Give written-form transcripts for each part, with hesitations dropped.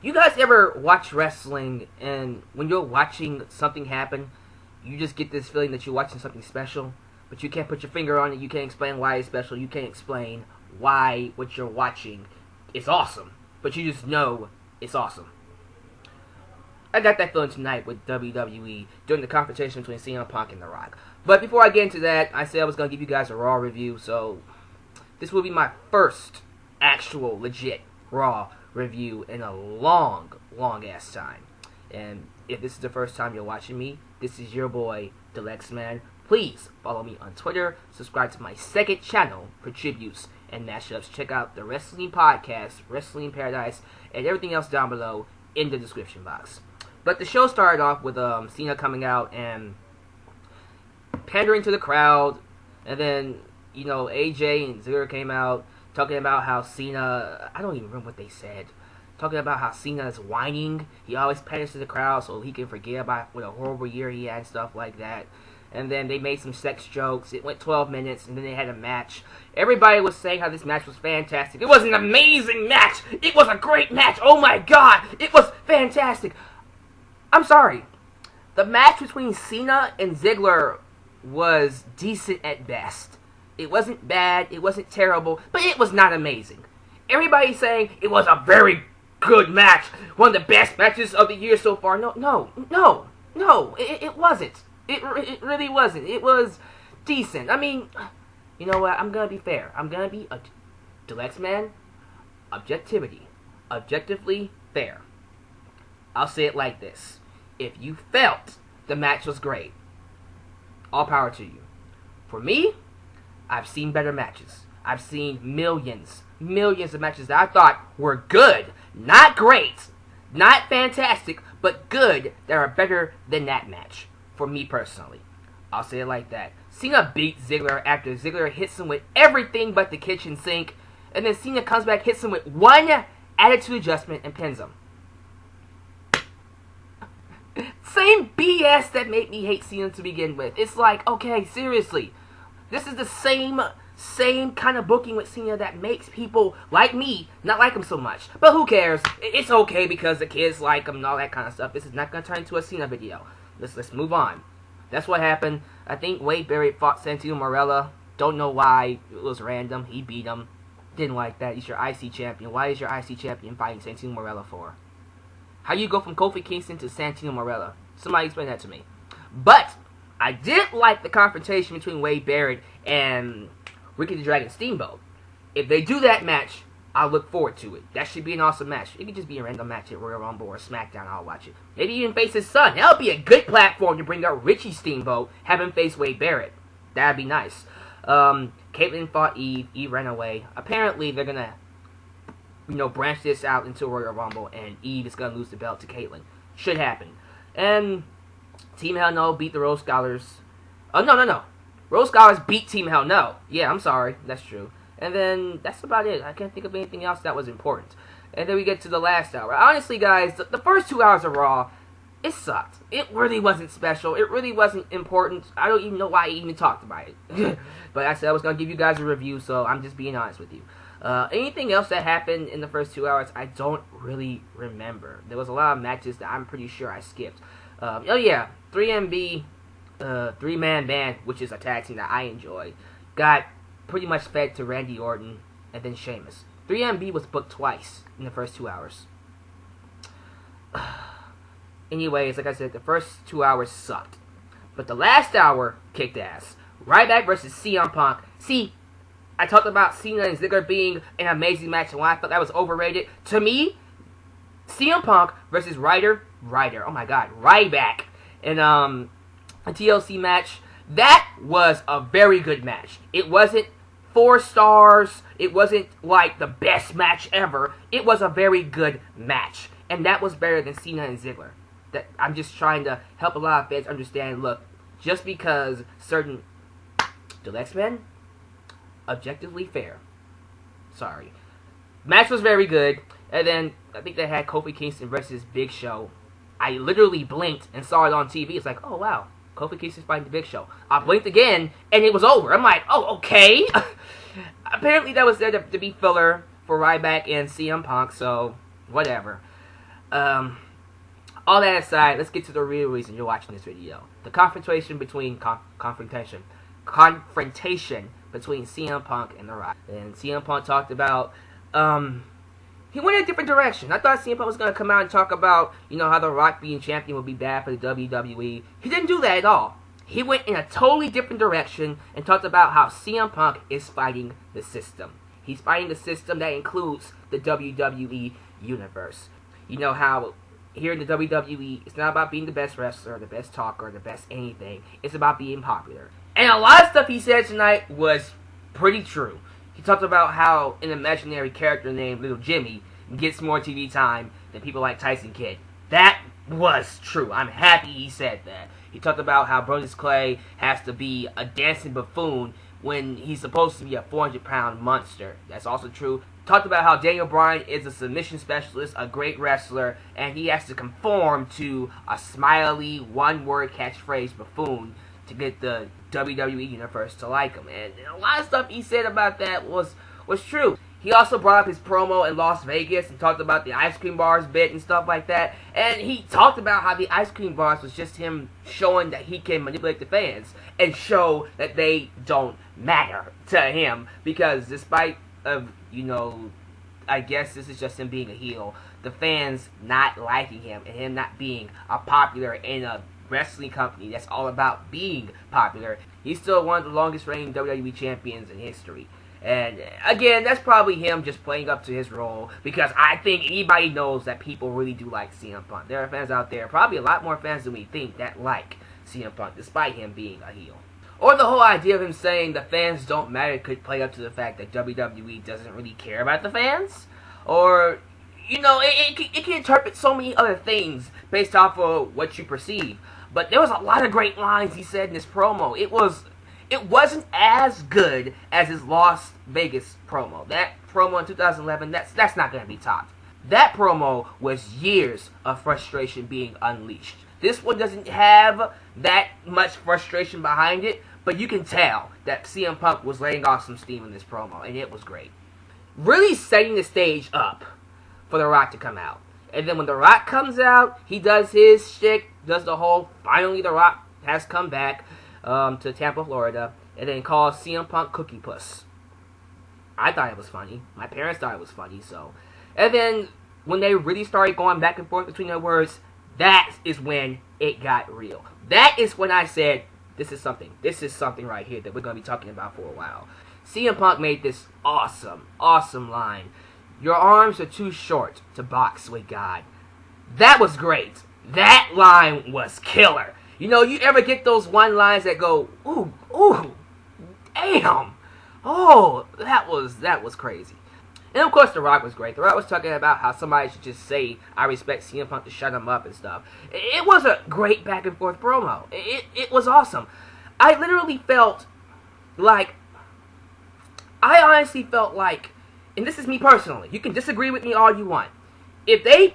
You guys ever watch wrestling, and when you're watching something happen, you just get this feeling that you're watching something special, but you can't put your finger on it, you can't explain why it's special, you can't explain why what you're watching is awesome, but you just know it's awesome. I got that feeling tonight with WWE during the confrontation between CM Punk and The Rock. But before I get into that, I said I was going to give you guys a Raw review, so this will be my first actual legit Raw review in a long ass time. And if this is the first time you're watching me, this is your boy, Alyx Man. Please follow me on Twitter, subscribe to my second channel for tributes and mashups. Check out the Wrestling Podcast, Wrestling Paradise, and everything else down below in the description box. But the show started off with Cena coming out and pandering to the crowd, and then, you know, AJ and Ziggler came out talking about how Cena, I don't even remember what they said, talking about how Cena is whining. He always panders to the crowd so he can forget about what a horrible year he had and stuff like that. And then they made some sex jokes. It went 12 minutes, and then they had a match. Everybody was saying how this match was fantastic. It was an amazing match. It was a great match. Oh my god, it was fantastic. I'm sorry. The match between Cena and Ziggler was decent at best. It wasn't bad, it wasn't terrible, but it was not amazing. Everybody's saying it was a very good match, one of the best matches of the year so far. No, it wasn't. It really wasn't. It was decent. I mean, you know what? I'm gonna be fair. I'm gonna be a Alyx Man. Objectively fair. I'll say it like this: if you felt the match was great, all power to you. For me, I've seen better matches. I've seen millions of matches that I thought were good, not great, not fantastic, but good, that are better than that match. For me personally, I'll say it like that. Cena beat Ziggler after Ziggler hits him with everything but the kitchen sink, and then Cena comes back, hits him with one attitude adjustment, and pins him. Same BS that made me hate Cena to begin with. It's like, okay, seriously, this is the same kind of booking with Cena that makes people like me not like him so much. But who cares? It's okay because the kids like him and all that kind of stuff. This is not going to turn into a Cena video. Let's move on. That's what happened. I think Wade Barrett fought Santino Marella. Don't know why. It was random. He beat him. Didn't like that. He's your IC champion. Why is your IC champion fighting Santino Marella for? How you go from Kofi Kingston to Santino Marella? Somebody explain that to me. But I did like the confrontation between Wade Barrett and Ricky the Dragon Steamboat. If they do that match, I'll look forward to it. That should be an awesome match. It could just be a random match at Royal Rumble or SmackDown. I'll watch it. Maybe even face his son. That would be a good platform to bring up Richie Steamboat, have him face Wade Barrett. That'd be nice. Caitlyn fought Eve. Eve ran away. Apparently, they're going to, branch this out into Royal Rumble, and Eve is going to lose the belt to Caitlyn. Should happen. And Team Hell No beat the Rose Scholars. Oh, no. Rose Scholars beat Team Hell No. Yeah, I'm sorry. That's true. And then, that's about it. I can't think of anything else that was important. And then we get to the last hour. Honestly, guys, the first 2 hours of Raw, it sucked. It really wasn't special. It really wasn't important. I don't even know why I even talked about it. But I said I was going to give you guys a review, so I'm just being honest with you. Anything else that happened in the first 2 hours, I don't really remember. There was a lot of matches that I'm pretty sure I skipped. 3MB, three-man band, which is a tag team that I enjoy, got pretty much fed to Randy Orton and then Sheamus. 3MB was booked twice in the first 2 hours. Anyways, like I said, the first 2 hours sucked. But the last hour kicked ass. Ryback versus CM Punk. See, I talked about Cena and Ziggler being an amazing match and why I thought that was overrated. To me, CM Punk versus Ryback in a TLC match, that was a very good match. It wasn't 4 stars. It wasn't like the best match ever. It was a very good match. And that was better than Cena and Ziggler. That I'm just trying to help a lot of fans understand, look, just because certain Alyx Men, objectively fair. Sorry. Match was very good. And then I think they had Kofi Kingston versus Big Show. I literally blinked and saw it on TV. It's like, oh wow, Kofi Kingston's fighting the Big Show. I blinked again and it was over. I'm like, oh, okay. Apparently that was there to be filler for Ryback and CM Punk, so whatever. All that aside, let's get to the real reason you're watching this video. The confrontation between confrontation between CM Punk and The Rock. And CM Punk talked about he went in a different direction. I thought CM Punk was gonna come out and talk about, you know, how The Rock being champion would be bad for the WWE. He didn't do that at all. He went in a totally different direction and talked about how CM Punk is fighting the system. He's fighting the system that includes the WWE universe. You know how here in the WWE, it's not about being the best wrestler, the best talker, the best anything. It's about being popular. And a lot of stuff he said tonight was pretty true. He talked about how an imaginary character named Little Jimmy gets more TV time than people like Tyson Kidd. That was true. I'm happy he said that. He talked about how Brodus Clay has to be a dancing buffoon when he's supposed to be a 400-pound monster. That's also true. Talked about how Daniel Bryan is a submission specialist, a great wrestler, and he has to conform to a smiley, one-word catchphrase buffoon to get the WWE universe to like him. And a lot of stuff he said about that was true. He also brought up his promo in Las Vegas and talked about the ice cream bars bit and stuff like that. And he talked about how the ice cream bars was just him showing that he can manipulate the fans and show that they don't matter to him. Because despite of, you know, I guess this is just him being a heel, the fans not liking him and him not being a popular in a wrestling company that's all about being popular, he's still one of the longest reigning WWE champions in history. And again, that's probably him just playing up to his role, because I think anybody knows that people really do like CM Punk. There are fans out there, probably a lot more fans than we think, that like CM Punk despite him being a heel. Or the whole idea of him saying the fans don't matter could play up to the fact that WWE doesn't really care about the fans. Or, you know, it can interpret so many other things based off of what you perceive. But there was a lot of great lines he said in this promo. It wasn't as good as his Las Vegas promo. That promo in 2011, that's not going to be topped. That promo was years of frustration being unleashed. This one doesn't have that much frustration behind it, but you can tell that CM Punk was laying off some steam in this promo, and it was great. Really setting the stage up for The Rock to come out. And then when The Rock comes out, he does his shtick, does the whole, finally The Rock has come back to Tampa, Florida, and then calls CM Punk Cookie Puss. I thought it was funny. My parents thought it was funny, so. And then when they really started going back and forth between their words, that is when it got real. That is when I said, this is something right here that we're going to be talking about for a while. CM Punk made this awesome line. Your arms are too short to box with God. That was great. That line was killer. You know, you ever get those one lines that go, ooh, damn. Oh, that was crazy. And of course, The Rock was great. The Rock was talking about how somebody should just say, I respect CM Punk, to shut him up and stuff. It was a great back and forth promo. It was awesome. I honestly felt like, and this is me personally, you can disagree with me all you want, if they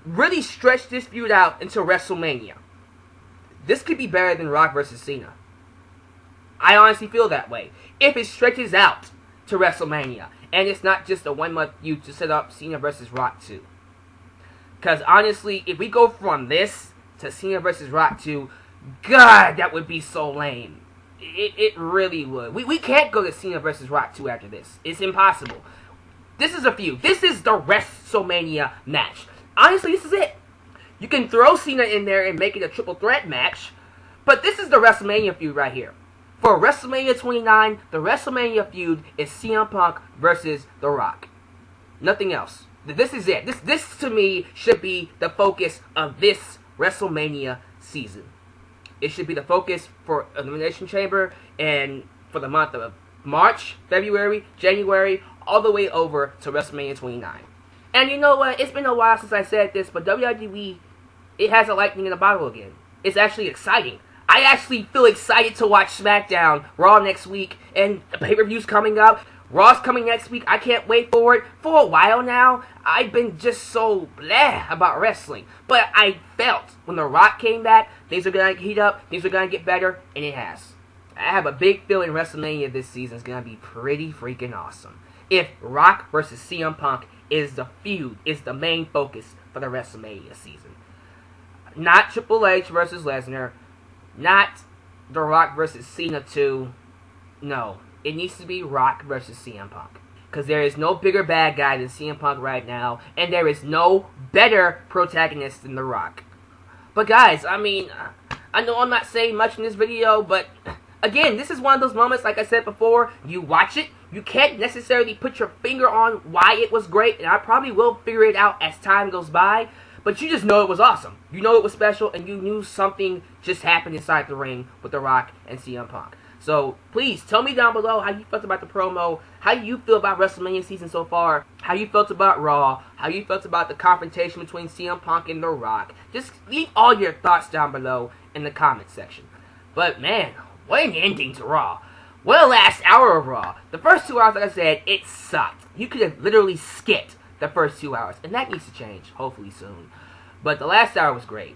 really stretch this feud out into WrestleMania, this could be better than Rock versus Cena. I honestly feel that way. If it stretches out to WrestleMania, and it's not just a 1 month feud to set up Cena versus Rock 2. Because honestly, if we go from this to Cena versus Rock 2, God, that would be so lame. It really would. We can't go to Cena versus Rock 2 after this. It's impossible. This is a feud. This is the WrestleMania match. Honestly, this is it. You can throw Cena in there and make it a triple threat match, but this is the WrestleMania feud right here. For WrestleMania 29, the WrestleMania feud is CM Punk versus The Rock. Nothing else. This is it. This to me should be the focus of this WrestleMania season. It should be the focus for Elimination Chamber and for the month of March, February, January, all the way over to WrestleMania 29. And you know what? It's been a while since I said this, but WWE, it has a lightning in a bottle again. It's actually exciting. I actually feel excited to watch SmackDown, Raw next week, and the pay-per-view's coming up. Raw's coming next week. I can't wait for it. For a while now, I've been just so blah about wrestling. But I felt when The Rock came back, things are going to heat up, things are going to get better, and it has. I have a big feeling WrestleMania this season is going to be pretty freaking awesome. If Rock versus CM Punk is the feud, is the main focus for the WrestleMania season. Not Triple H versus Lesnar. Not The Rock versus Cena 2. No. It needs to be Rock versus CM Punk. Because there is no bigger bad guy than CM Punk right now. And there is no better protagonist than The Rock. But guys, I mean, I know I'm not saying much in this video, but again, this is one of those moments, like I said before, you watch it, you can't necessarily put your finger on why it was great, and I probably will figure it out as time goes by, but you just know it was awesome. You know it was special, and you knew something just happened inside the ring with The Rock and CM Punk. So, please, tell me down below how you felt about the promo, how you feel about WrestleMania season so far, how you felt about Raw, how you felt about the confrontation between CM Punk and The Rock. Just leave all your thoughts down below in the comment section. But, man, what an ending to Raw. What a last hour of Raw. The first 2 hours, like I said, it sucked. You could have literally skipped the first 2 hours, and that needs to change, hopefully soon. But the last hour was great.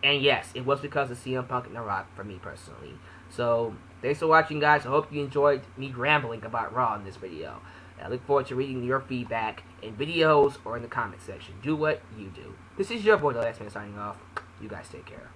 And yes, it was because of CM Punk and The Rock for me personally. So, thanks for watching, guys. I hope you enjoyed me rambling about Raw in this video. I look forward to reading your feedback in videos or in the comment section. Do what you do. This is your boy, The Last Man, signing off. You guys take care.